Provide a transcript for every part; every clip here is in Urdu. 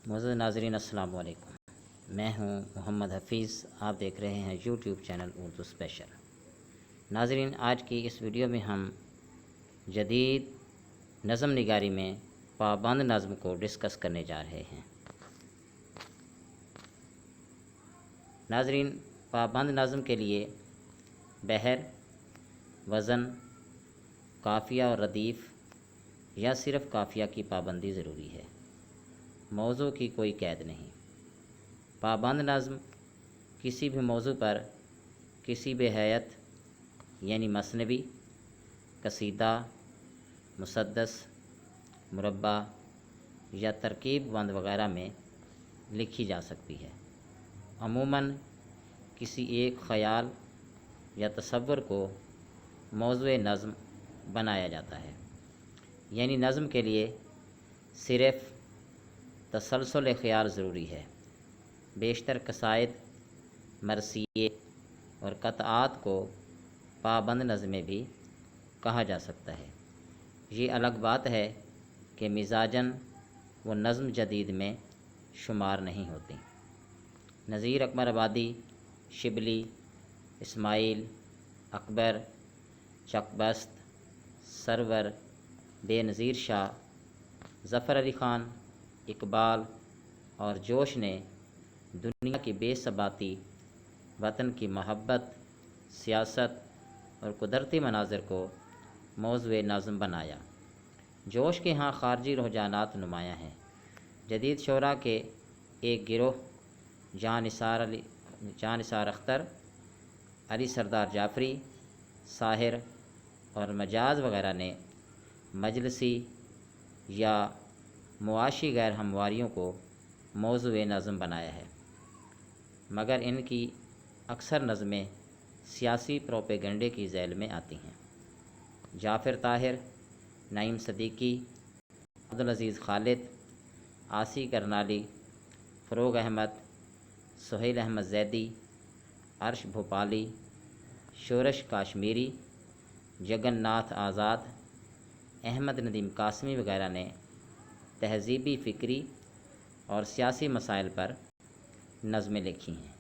معزز ناظرین السلام علیکم، میں ہوں محمد حفیظ، آپ دیکھ رہے ہیں یوٹیوب چینل اردو اسپیشل۔ ناظرین، آج کی اس ویڈیو میں ہم جدید نظم نگاری میں پابند نظم کو ڈسکس کرنے جا رہے ہیں۔ ناظرین، پابند نظم کے لیے بحر، وزن، قافیہ اور ردیف یا صرف قافیہ کی پابندی ضروری ہے، موضوع کی کوئی قید نہیں۔ پابند نظم کسی بھی موضوع پر کسی بھی ہیئت یعنی مثنوی، قصیدہ، مسدس، مربع یا ترکیب بند وغیرہ میں لکھی جا سکتی ہے۔ عموماً کسی ایک خیال یا تصور کو موضوع نظم بنایا جاتا ہے، یعنی نظم کے لیے صرف تسلسل خیال ضروری ہے۔ بیشتر قصائد، مرثیے اور قطعات کو پابند نظمیں بھی کہا جا سکتا ہے۔ یہ الگ بات ہے کہ مزاجاً وہ نظم جدید میں شمار نہیں ہوتی۔ نذیر اکبر آبادی، شبلی، اسماعیل، اکبر، چک بست، سرور، بے نظیر شاہ، ظفر علی خان، اقبال اور جوش نے دنیا کی بے ثباتی، وطن کی محبت، سیاست اور قدرتی مناظر کو موضوع نظم بنایا۔ جوش کے ہاں خارجی رجحانات نمایاں ہیں۔ جدید شعراء کے ایک گروہ جان نثار اختر، علی سردار جعفری، ساحر اور مجاز وغیرہ نے مجلسی یا معاشی غیر ہمواریوں کو موضوع نظم بنایا ہے، مگر ان کی اکثر نظمیں سیاسی پروپیگنڈے کی ذیل میں آتی ہیں۔ جعفر طاہر، نعیم صدیقی، عبدالعزیز خالد، عاصی کرنالی، فروغ احمد، سہیل احمد زیدی، عرش بھوپالی، شورش کاشمیری، جگن ناتھ آزاد، احمد ندیم قاسمی وغیرہ نے تہذیبی، فکری اور سیاسی مسائل پر نظمیں لکھی ہیں۔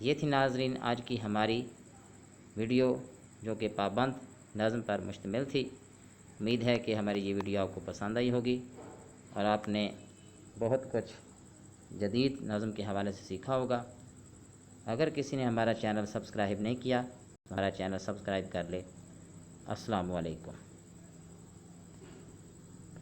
یہ تھی ناظرین آج کی ہماری ویڈیو، جو کہ پابند نظم پر مشتمل تھی۔ امید ہے کہ ہماری یہ ویڈیو آپ کو پسند آئی ہوگی اور آپ نے بہت کچھ جدید نظم کے حوالے سے سیکھا ہوگا۔ اگر کسی نے ہمارا چینل سبسکرائب نہیں کیا تو ہمارا چینل سبسکرائب کر لے۔ السلام علیکم۔